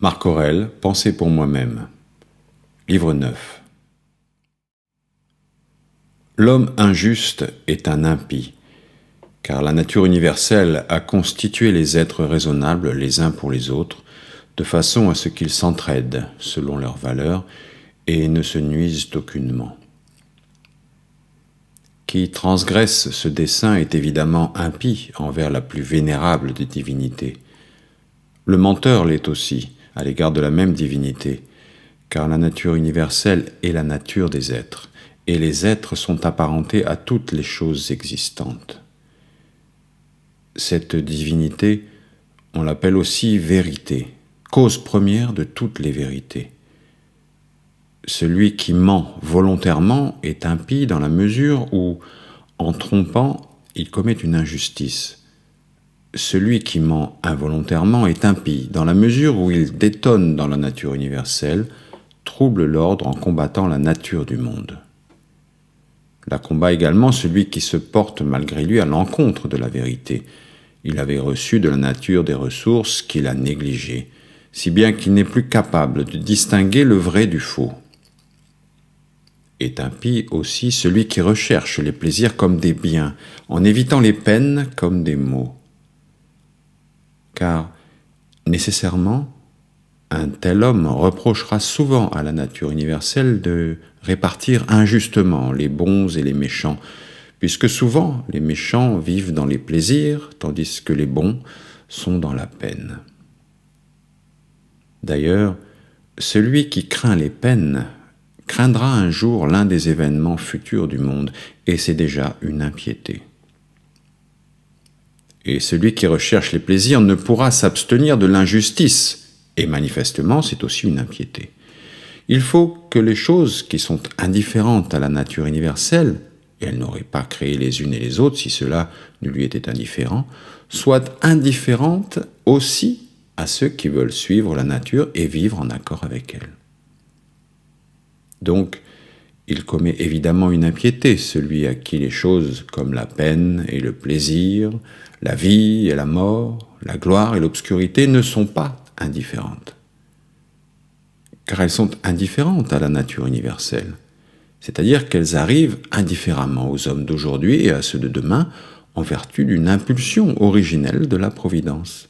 Marc Aurèle, Pensée pour moi-même. Livre 9. L'homme injuste est un impie, car la nature universelle a constitué les êtres raisonnables les uns pour les autres, de façon à ce qu'ils s'entraident selon leurs valeurs et ne se nuisent aucunement. Qui transgresse ce dessein est évidemment impie envers la plus vénérable des divinités. Le menteur l'est aussi, à l'égard de la même divinité, car la nature universelle est la nature des êtres, et les êtres sont apparentés à toutes les choses existantes. Cette divinité, on l'appelle aussi vérité, cause première de toutes les vérités. Celui qui ment volontairement est impie dans la mesure où, en trompant, il commet une injustice. Celui qui ment involontairement est impie dans la mesure où il détonne dans la nature universelle, trouble l'ordre en combattant la nature du monde. La combat également celui qui se porte malgré lui à l'encontre de la vérité. Il avait reçu de la nature des ressources qu'il a négligées, si bien qu'il n'est plus capable de distinguer le vrai du faux. Est impie aussi celui qui recherche les plaisirs comme des biens, en évitant les peines comme des maux. Car, nécessairement, un tel homme reprochera souvent à la nature universelle de répartir injustement les bons et les méchants, puisque souvent les méchants vivent dans les plaisirs, tandis que les bons sont dans la peine. D'ailleurs, celui qui craint les peines craindra un jour l'un des événements futurs du monde, et c'est déjà une impiété. Et celui qui recherche les plaisirs ne pourra s'abstenir de l'injustice, et manifestement c'est aussi une impiété. Il faut que les choses qui sont indifférentes à la nature universelle, et elle n'aurait pas créé les unes et les autres si cela ne lui était indifférent, soient indifférentes aussi à ceux qui veulent suivre la nature et vivre en accord avec elle. Donc, il commet évidemment une impiété, celui à qui les choses comme la peine et le plaisir, la vie et la mort, la gloire et l'obscurité ne sont pas indifférentes. Car elles sont indifférentes à la nature universelle, c'est-à-dire qu'elles arrivent indifféremment aux hommes d'aujourd'hui et à ceux de demain en vertu d'une impulsion originelle de la Providence.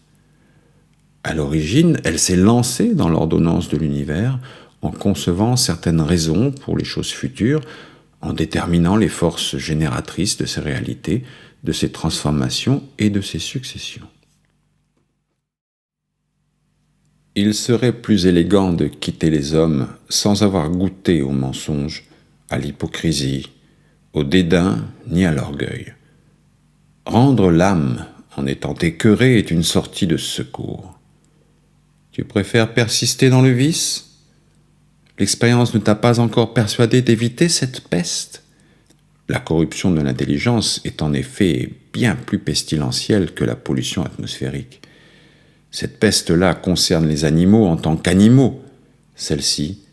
À l'origine, elle s'est lancée dans l'ordonnance de l'univers en concevant certaines raisons pour les choses futures, en déterminant les forces génératrices de ces réalités, de ces transformations et de ces successions. Il serait plus élégant de quitter les hommes sans avoir goûté au mensonge, à l'hypocrisie, au dédain ni à l'orgueil. Rendre l'âme en étant écœurée est une sortie de secours. Tu préfères persister dans le vice ? L'expérience ne t'a pas encore persuadé d'éviter cette peste ? La corruption de l'intelligence est en effet bien plus pestilentielle que la pollution atmosphérique. Cette peste-là concerne les animaux en tant qu'animaux, celle-ci,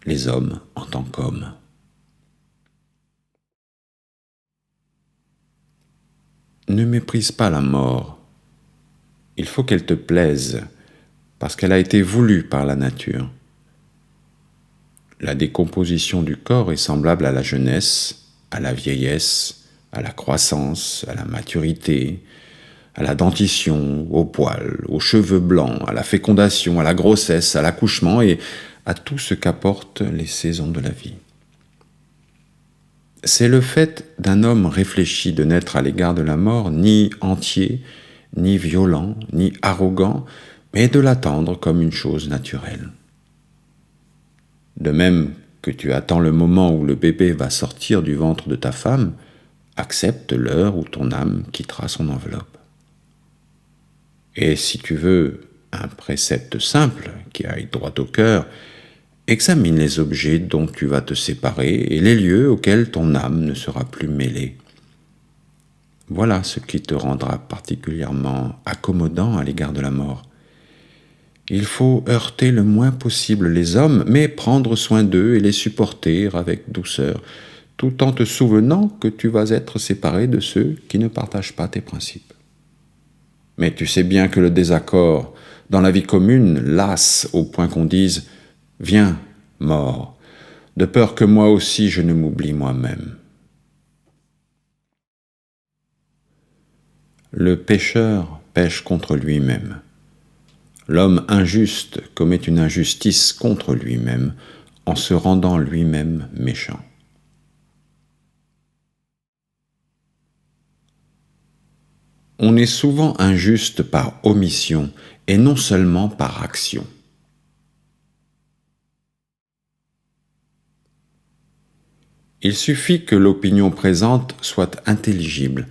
les hommes en tant qu'hommes. Ne méprise pas la mort. Il faut qu'elle te plaise, parce qu'elle a été voulue par la nature. La décomposition du corps est semblable à la jeunesse, à la vieillesse, à la croissance, à la maturité, à la dentition, au poil, aux cheveux blancs, à la fécondation, à la grossesse, à l'accouchement et à tout ce qu'apportent les saisons de la vie. C'est le fait d'un homme réfléchi de n'être à l'égard de la mort ni entier, ni violent, ni arrogant, mais de l'attendre comme une chose naturelle. De même que tu attends le moment où le bébé va sortir du ventre de ta femme, accepte l'heure où ton âme quittera son enveloppe. Et si tu veux un précepte simple qui aille droit au cœur, examine les objets dont tu vas te séparer et les lieux auxquels ton âme ne sera plus mêlée. Voilà ce qui te rendra particulièrement accommodant à l'égard de la mort. Il faut heurter le moins possible les hommes, mais prendre soin d'eux et les supporter avec douceur, tout en te souvenant que tu vas être séparé de ceux qui ne partagent pas tes principes. Mais tu sais bien que le désaccord dans la vie commune, lasse au point qu'on dise « Viens, mort », de peur que moi aussi je ne m'oublie moi-même. Le pécheur pêche contre lui-même. L'homme injuste commet une injustice contre lui-même en se rendant lui-même méchant. On est souvent injuste par omission et non seulement par action. Il suffit que l'opinion présente soit intelligible,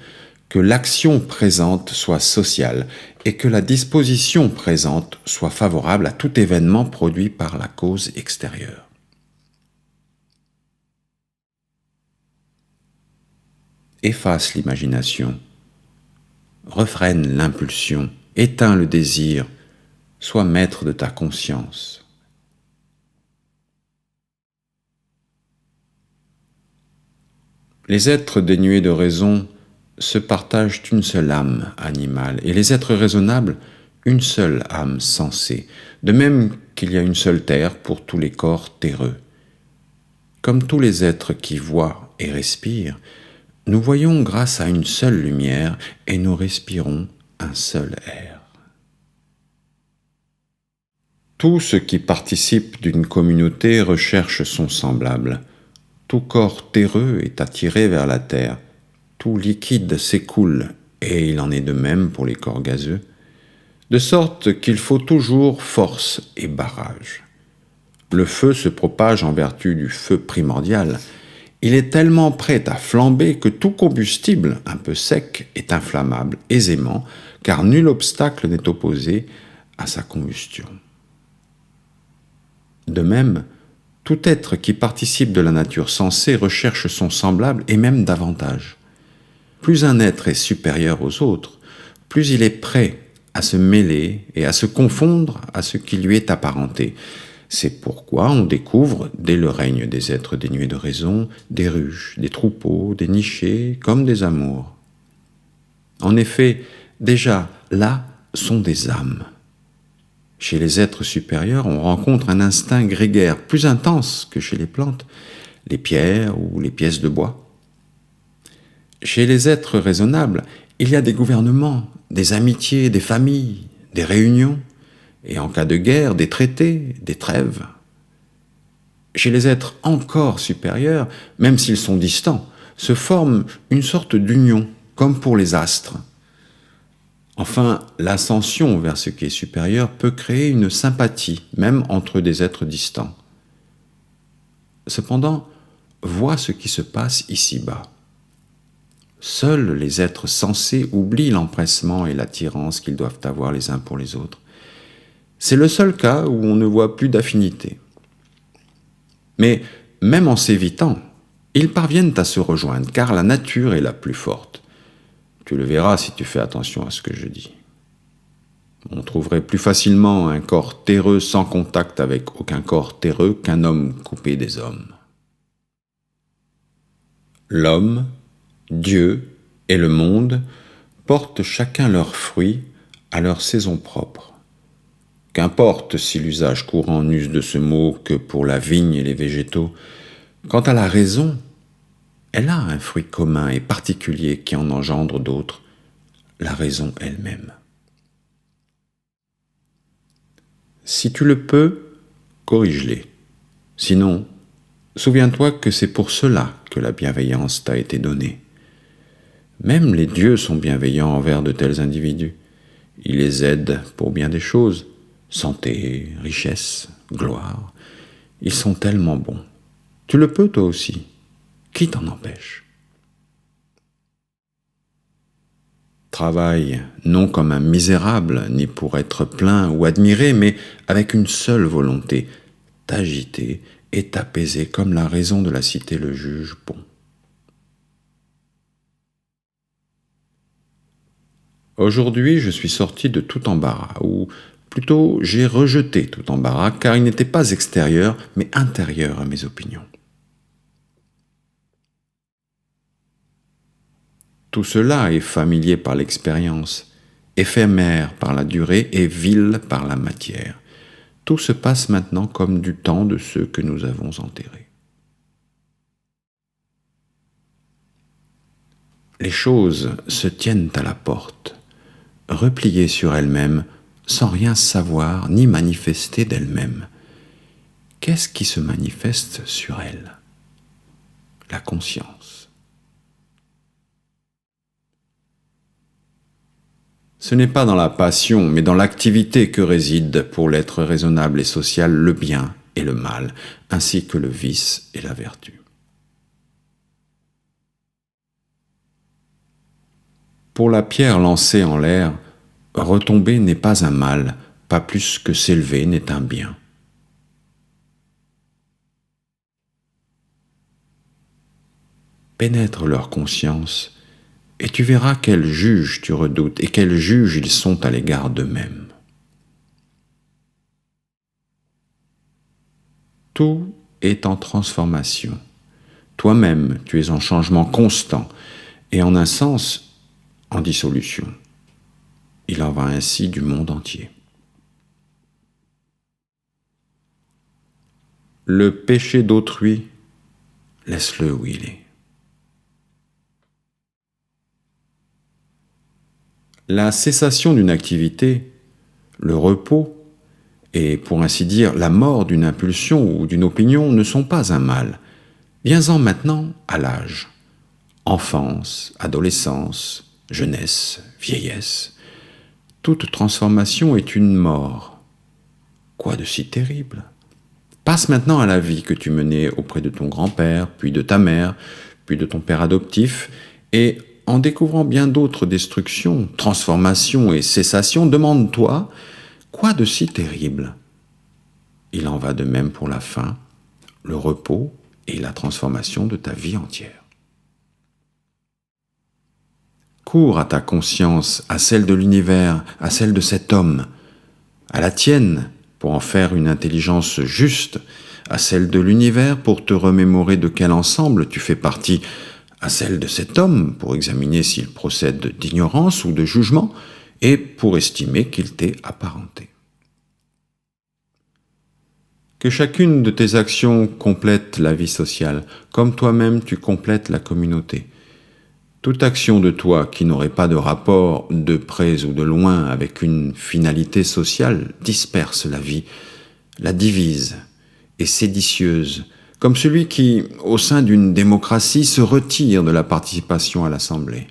que l'action présente soit sociale et que la disposition présente soit favorable à tout événement produit par la cause extérieure. Efface l'imagination, refrène l'impulsion, éteins le désir, sois maître de ta conscience. Les êtres dénués de raison se partagent une seule âme animale, et les êtres raisonnables, une seule âme sensée, de même qu'il y a une seule terre pour tous les corps terreux. Comme tous les êtres qui voient et respirent, nous voyons grâce à une seule lumière et nous respirons un seul air. Tout ce qui participe d'une communauté recherche son semblable. Tout corps terreux est attiré vers la terre. Tout liquide s'écoule, et il en est de même pour les corps gazeux, de sorte qu'il faut toujours force et barrage. Le feu se propage en vertu du feu primordial. Il est tellement prêt à flamber que tout combustible un peu sec est inflammable aisément, car nul obstacle n'est opposé à sa combustion. De même, tout être qui participe de la nature sensée recherche son semblable et même davantage. Plus un être est supérieur aux autres, plus il est prêt à se mêler et à se confondre à ce qui lui est apparenté. C'est pourquoi on découvre, dès le règne des êtres dénués de raison, des ruches, des troupeaux, des nichés, comme des amours. En effet, déjà, là sont des âmes. Chez les êtres supérieurs, on rencontre un instinct grégaire plus intense que chez les plantes, les pierres ou les pièces de bois. Chez les êtres raisonnables, il y a des gouvernements, des amitiés, des familles, des réunions, et en cas de guerre, des traités, des trêves. Chez les êtres encore supérieurs, même s'ils sont distants, se forme une sorte d'union, comme pour les astres. Enfin, l'ascension vers ce qui est supérieur peut créer une sympathie, même entre des êtres distants. Cependant, vois ce qui se passe ici-bas. Seuls les êtres sensés oublient l'empressement et l'attirance qu'ils doivent avoir les uns pour les autres. C'est le seul cas où on ne voit plus d'affinité. Mais même en s'évitant, ils parviennent à se rejoindre, car la nature est la plus forte. Tu le verras si tu fais attention à ce que je dis. On trouverait plus facilement un corps terreux sans contact avec aucun corps terreux qu'un homme coupé des hommes. L'homme, Dieu et le monde portent chacun leurs fruits à leur saison propre. Qu'importe si l'usage courant n'use de ce mot que pour la vigne et les végétaux, quant à la raison, elle a un fruit commun et particulier qui en engendre d'autres, la raison elle-même. Si tu le peux, corrige-les. Sinon, souviens-toi que c'est pour cela que la bienveillance t'a été donnée. Même les dieux sont bienveillants envers de tels individus. Ils les aident pour bien des choses. Santé, richesse, gloire. Ils sont tellement bons. Tu le peux toi aussi. Qui t'en empêche? Travaille non comme un misérable, ni pour être plaint ou admiré, mais avec une seule volonté, t'agiter et t'apaiser comme la raison de la cité le juge bon. Aujourd'hui, je suis sorti de tout embarras, ou plutôt j'ai rejeté tout embarras, car il n'était pas extérieur, mais intérieur à mes opinions. Tout cela est familier par l'expérience, éphémère par la durée et vil par la matière. Tout se passe maintenant comme du temps de ceux que nous avons enterrés. Les choses se tiennent à la porte, repliées sur elles-mêmes, sans rien savoir ni manifester d'elles-mêmes. Qu'est-ce qui se manifeste sur elles? La conscience. Ce n'est pas dans la passion, mais dans l'activité que réside, pour l'être raisonnable et social, le bien et le mal, ainsi que le vice et la vertu. Pour la pierre lancée en l'air, retomber n'est pas un mal, pas plus que s'élever n'est un bien. Pénètre leur conscience, et tu verras quels juges tu redoutes et quels juges ils sont à l'égard d'eux-mêmes. Tout est en transformation. Toi-même, tu es en changement constant et en un sens, en dissolution. Il en va ainsi du monde entier. Le péché d'autrui, laisse-le où il est. La cessation d'une activité, le repos, et pour ainsi dire la mort d'une impulsion ou d'une opinion ne sont pas un mal. Viens-en maintenant à l'âge. Enfance, adolescence, jeunesse, vieillesse. Toute transformation est une mort. Quoi de si terrible? Passe maintenant à la vie que tu menais auprès de ton grand-père, puis de ta mère, puis de ton père adoptif, et en découvrant bien d'autres destructions, transformations et cessations, demande-toi, quoi de si terrible? Il en va de même pour la fin, le repos et la transformation de ta vie entière. Cours à ta conscience, à celle de l'univers, à celle de cet homme, à la tienne pour en faire une intelligence juste, à celle de l'univers pour te remémorer de quel ensemble tu fais partie, à celle de cet homme pour examiner s'il procède d'ignorance ou de jugement et pour estimer qu'il t'est apparenté. Que chacune de tes actions complète la vie sociale, comme toi-même tu complètes la communauté. Toute action de toi qui n'aurait pas de rapport de près ou de loin avec une finalité sociale disperse la vie, la divise, est séditieuse, comme celui qui, au sein d'une démocratie, se retire de la participation à l'Assemblée.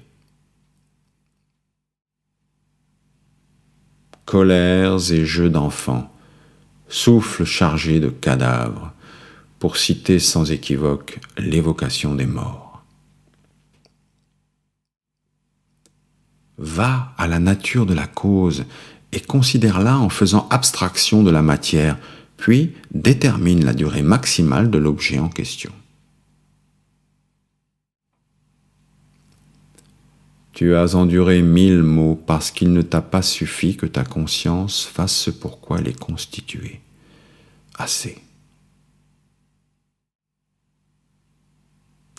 Colères et jeux d'enfants, souffle chargé de cadavres, pour citer sans équivoque l'évocation des morts. Va à la nature de la cause et considère-la en faisant abstraction de la matière, puis détermine la durée maximale de l'objet en question. Tu as enduré 1000 maux parce qu'il ne t'a pas suffi que ta conscience fasse ce pourquoi elle est constituée. Assez.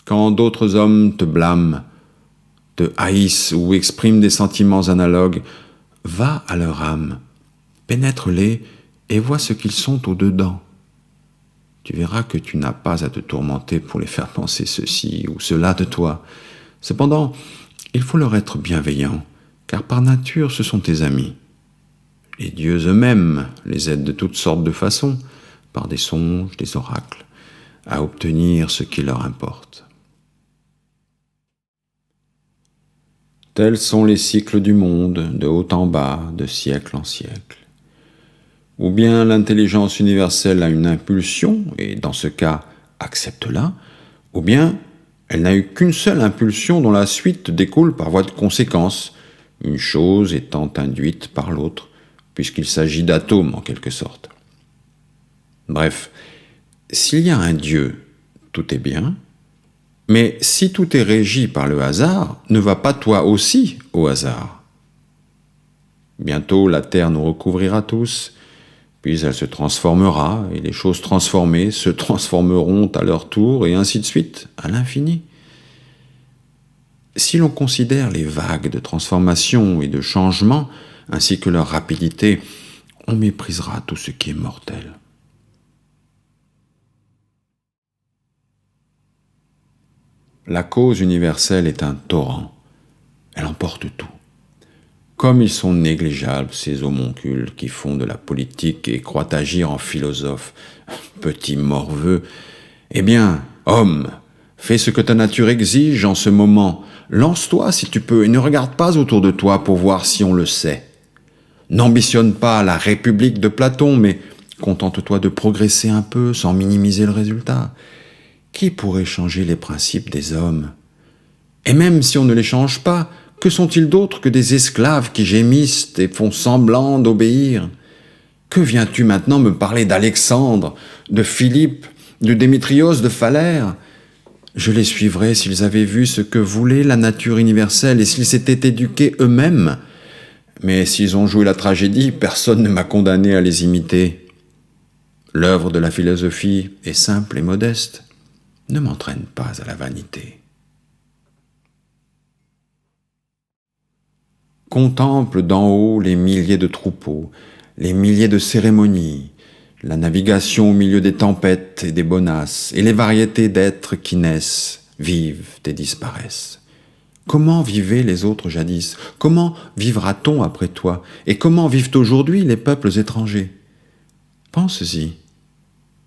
Quand d'autres hommes te blâment, te haïssent ou expriment des sentiments analogues, va à leur âme, pénètre-les et vois ce qu'ils sont au-dedans. Tu verras que tu n'as pas à te tourmenter pour les faire penser ceci ou cela de toi. Cependant, il faut leur être bienveillant, car par nature ce sont tes amis. Les dieux eux-mêmes les aident de toutes sortes de façons, par des songes, des oracles, à obtenir ce qui leur importe. Tels sont les cycles du monde, de haut en bas, de siècle en siècle. Ou bien l'intelligence universelle a une impulsion, et dans ce cas, accepte-la, ou bien elle n'a eu qu'une seule impulsion dont la suite découle par voie de conséquence, une chose étant induite par l'autre, puisqu'il s'agit d'atomes en quelque sorte. Bref, s'il y a un Dieu, tout est bien, mais si tout est régi par le hasard, ne va pas toi aussi au hasard. Bientôt la terre nous recouvrira tous, puis elle se transformera, et les choses transformées se transformeront à leur tour, et ainsi de suite, à l'infini. Si l'on considère les vagues de transformation et de changement, ainsi que leur rapidité, on méprisera tout ce qui est mortel. La cause universelle est un torrent. Elle emporte tout. Comme ils sont négligeables, ces homoncules qui font de la politique et croient agir en philosophes, petits morveux, eh bien, homme, fais ce que ta nature exige en ce moment. Lance-toi si tu peux et ne regarde pas autour de toi pour voir si on le sait. N'ambitionne pas la République de Platon, mais contente-toi de progresser un peu sans minimiser le résultat. Qui pourrait changer les principes des hommes? Et même si on ne les change pas, que sont-ils d'autres que des esclaves qui gémissent et font semblant d'obéir? Que viens-tu maintenant me parler d'Alexandre, de Philippe, de Démétrios, de Phalère? Je les suivrais s'ils avaient vu ce que voulait la nature universelle et s'ils s'étaient éduqués eux-mêmes. Mais s'ils ont joué la tragédie, personne ne m'a condamné à les imiter. L'œuvre de la philosophie est simple et modeste. Ne m'entraîne pas à la vanité. Contemple d'en haut les milliers de troupeaux, les milliers de cérémonies, la navigation au milieu des tempêtes et des bonasses, et les variétés d'êtres qui naissent, vivent et disparaissent. Comment vivaient les autres jadis? Comment vivra-t-on après toi? Et comment vivent aujourd'hui les peuples étrangers? Pense-y.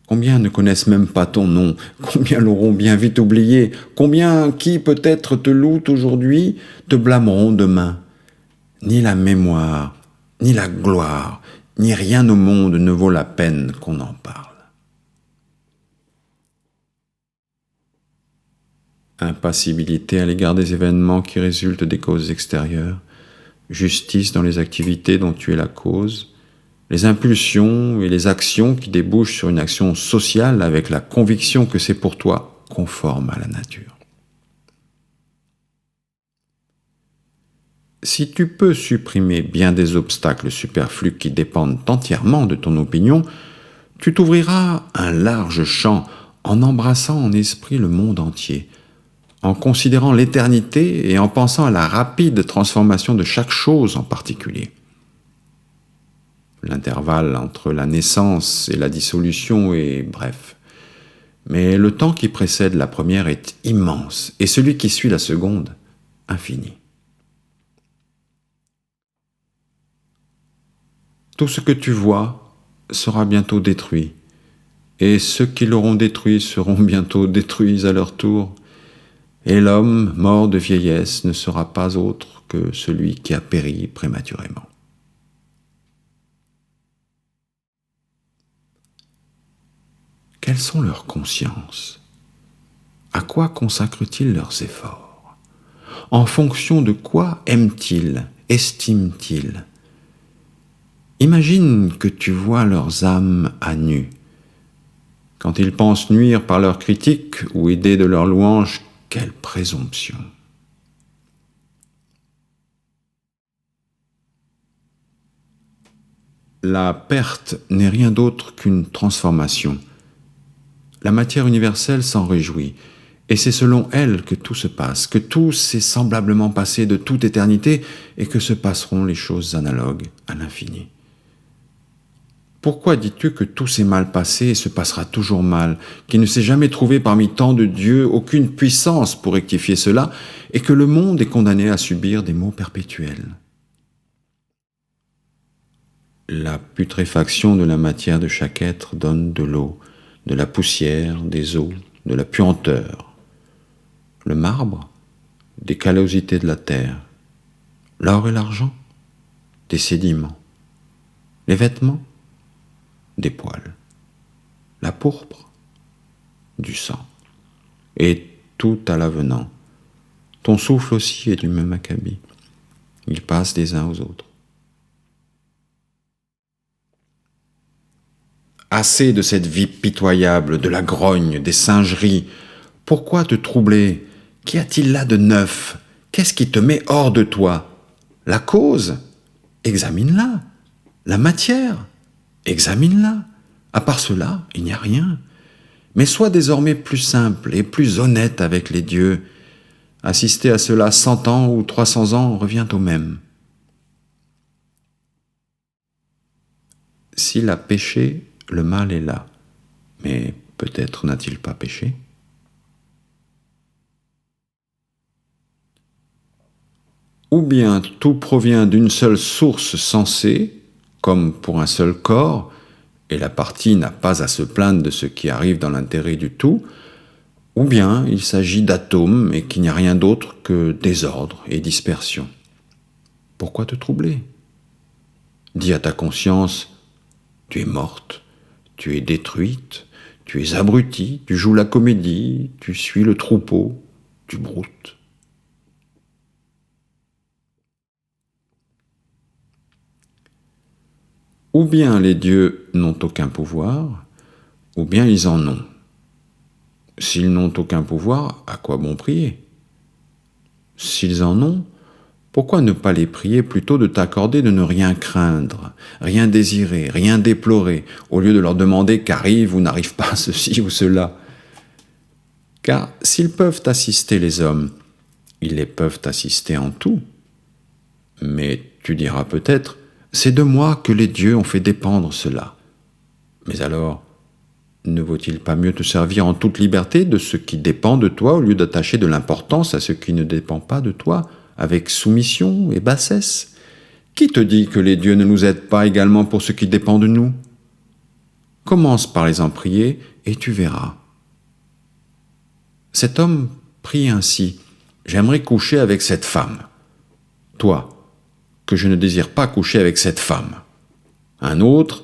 Combien ne connaissent même pas ton nom? Combien l'auront bien vite oublié? Combien qui peut-être te louent aujourd'hui te blâmeront demain? Ni la mémoire, ni la gloire, ni rien au monde ne vaut la peine qu'on en parle. Impassibilité à l'égard des événements qui résultent des causes extérieures, justice dans les activités dont tu es la cause, les impulsions et les actions qui débouchent sur une action sociale avec la conviction que c'est pour toi conforme à la nature. Si tu peux supprimer bien des obstacles superflus qui dépendent entièrement de ton opinion, tu t'ouvriras un large champ en embrassant en esprit le monde entier, en considérant l'éternité et en pensant à la rapide transformation de chaque chose en particulier. L'intervalle entre la naissance et la dissolution est bref, mais le temps qui précède la première est immense et celui qui suit la seconde, infini. Tout ce que tu vois sera bientôt détruit, et ceux qui l'auront détruit seront bientôt détruits à leur tour, et l'homme, mort de vieillesse, ne sera pas autre que celui qui a péri prématurément. Quelles sont leurs consciences? À quoi consacrent-ils leurs efforts? En fonction de quoi aiment-ils, estiment-ils? Imagine que tu vois leurs âmes à nu. Quand ils pensent nuire par leur critique ou aider de leur louange, quelle présomption! La perte n'est rien d'autre qu'une transformation. La matière universelle s'en réjouit, et c'est selon elle que tout se passe, que tout s'est semblablement passé de toute éternité et que se passeront les choses analogues à l'infini. Pourquoi dis-tu que tout s'est mal passé et se passera toujours mal, qu'il ne s'est jamais trouvé parmi tant de dieux aucune puissance pour rectifier cela, et que le monde est condamné à subir des maux perpétuels? La putréfaction de la matière de chaque être donne de l'eau, de la poussière, des eaux, de la puanteur. Le marbre, des callosités de la terre. L'or et l'argent, des sédiments. Les vêtements, des poils. La pourpre, du sang. Et tout à l'avenant. Ton souffle aussi est du même acabit. Il passe des uns aux autres. Assez de cette vie pitoyable, de la grogne, des singeries. Pourquoi te troubler? Qu'y a-t-il là de neuf? Qu'est-ce qui te met hors de toi? La cause? Examine-la. La matière? Examine-la. À part cela, il n'y a rien. Mais sois désormais plus simple et plus honnête avec les dieux. Assister à cela 100 ans ou 300 ans revient au même. S'il a péché, le mal est là. Mais peut-être n'a-t-il pas péché? Ou bien tout provient d'une seule source sensée, comme pour un seul corps, et la partie n'a pas à se plaindre de ce qui arrive dans l'intérêt du tout, ou bien il s'agit d'atomes et qu'il n'y a rien d'autre que désordre et dispersion. Pourquoi te troubler? Dis à ta conscience, tu es morte, tu es détruite, tu es abrutie, tu joues la comédie, tu suis le troupeau, tu broutes. Ou bien les dieux n'ont aucun pouvoir, ou bien ils en ont. S'ils n'ont aucun pouvoir, à quoi bon prier? S'ils en ont, pourquoi ne pas les prier plutôt de t'accorder de ne rien craindre, rien désirer, rien déplorer, au lieu de leur demander qu'arrive ou n'arrive pas ceci ou cela? Car s'ils peuvent assister les hommes, ils les peuvent assister en tout. Mais tu diras peut-être, c'est de moi que les dieux ont fait dépendre cela. Mais alors, ne vaut-il pas mieux te servir en toute liberté de ce qui dépend de toi au lieu d'attacher de l'importance à ce qui ne dépend pas de toi, avec soumission et bassesse? Qui te dit que les dieux ne nous aident pas également pour ce qui dépend de nous? Commence par les en prier et tu verras. Cet homme prie ainsi, « J'aimerais coucher avec cette femme. » Toi, que je ne désire pas coucher avec cette femme. Un autre,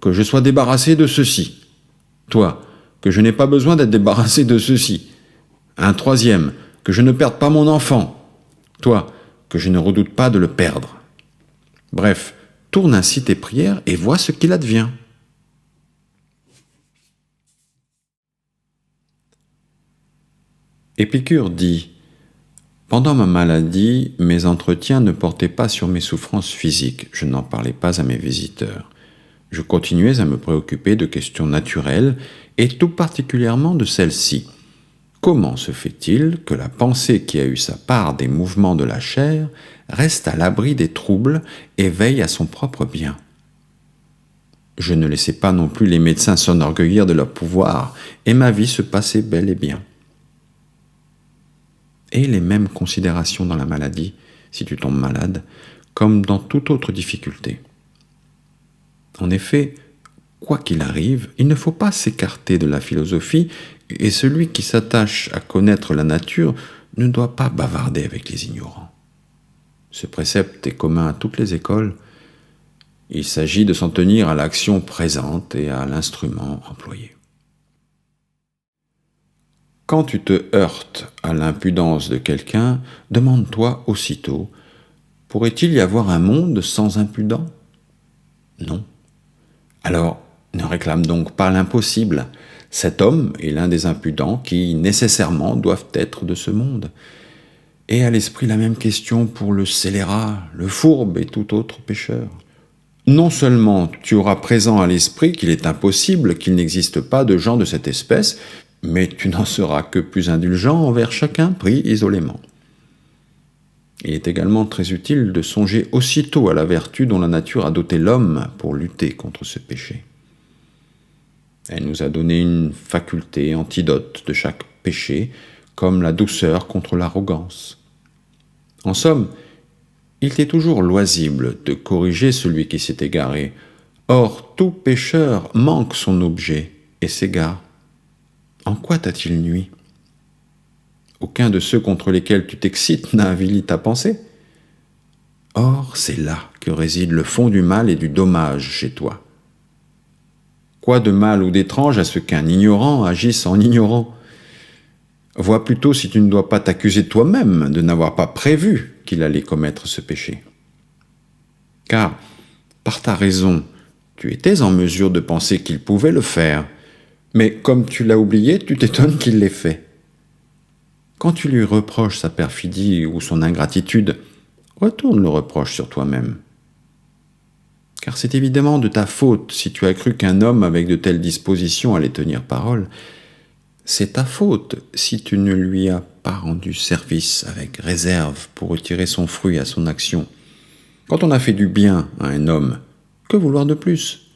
que je sois débarrassé de ceci. Toi, que je n'ai pas besoin d'être débarrassé de ceci. Un troisième, que je ne perde pas mon enfant. Toi, que je ne redoute pas de le perdre. Bref, tourne ainsi tes prières et vois ce qu'il advient. Épicure dit « Pendant ma maladie, mes entretiens ne portaient pas sur mes souffrances physiques, je n'en parlais pas à mes visiteurs. Je continuais à me préoccuper de questions naturelles et tout particulièrement de celle-ci. Comment se fait-il que la pensée qui a eu sa part des mouvements de la chair reste à l'abri des troubles et veille à son propre bien? Je ne laissais pas non plus les médecins s'enorgueillir de leur pouvoir et ma vie se passait bel et bien. Et les mêmes considérations dans la maladie, si tu tombes malade, comme dans toute autre difficulté. En effet, quoi qu'il arrive, il ne faut pas s'écarter de la philosophie, et celui qui s'attache à connaître la nature ne doit pas bavarder avec les ignorants. Ce précepte est commun à toutes les écoles. Il s'agit de s'en tenir à l'action présente et à l'instrument employé. Quand tu te heurtes à l'impudence de quelqu'un, demande-toi aussitôt, pourrait-il y avoir un monde sans impudents? Non. Alors, ne réclame donc pas l'impossible. Cet homme est l'un des impudents qui, nécessairement, doivent être de ce monde. Et à l'esprit la même question pour le scélérat, le fourbe et tout autre pécheur. Non seulement tu auras présent à l'esprit qu'il est impossible qu'il n'existe pas de gens de cette espèce, mais tu n'en seras que plus indulgent envers chacun pris isolément. Il est également très utile de songer aussitôt à la vertu dont la nature a doté l'homme pour lutter contre ce péché. Elle nous a donné une faculté antidote de chaque péché, comme la douceur contre l'arrogance. En somme, il t'est toujours loisible de corriger celui qui s'est égaré. Or, tout pécheur manque son objet et s'égare. En quoi t'a-t-il nui? Aucun de ceux contre lesquels tu t'excites n'a avili ta pensée. Or, c'est là que réside le fond du mal et du dommage chez toi. Quoi de mal ou d'étrange à ce qu'un ignorant agisse en ignorant? Vois plutôt si tu ne dois pas t'accuser toi-même de n'avoir pas prévu qu'il allait commettre ce péché. Car, par ta raison, tu étais en mesure de penser qu'il pouvait le faire, mais comme tu l'as oublié, tu t'étonnes qu'il l'ait fait. Quand tu lui reproches sa perfidie ou son ingratitude, retourne le reproche sur toi-même. Car c'est évidemment de ta faute si tu as cru qu'un homme avec de telles dispositions allait tenir parole. C'est ta faute si tu ne lui as pas rendu service avec réserve pour retirer son fruit à son action. Quand on a fait du bien à un homme, que vouloir de plus?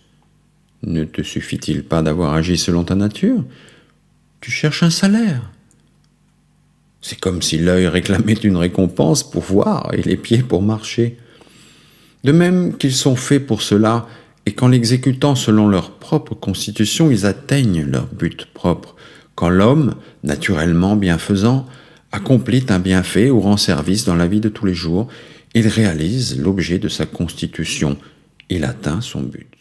Ne te suffit-il pas d'avoir agi selon ta nature? Tu cherches un salaire. C'est comme si l'œil réclamait une récompense pour voir et les pieds pour marcher. De même qu'ils sont faits pour cela, et qu'en l'exécutant selon leur propre constitution, ils atteignent leur but propre, quand l'homme, naturellement bienfaisant, accomplit un bienfait ou rend service dans la vie de tous les jours, il réalise l'objet de sa constitution, il atteint son but.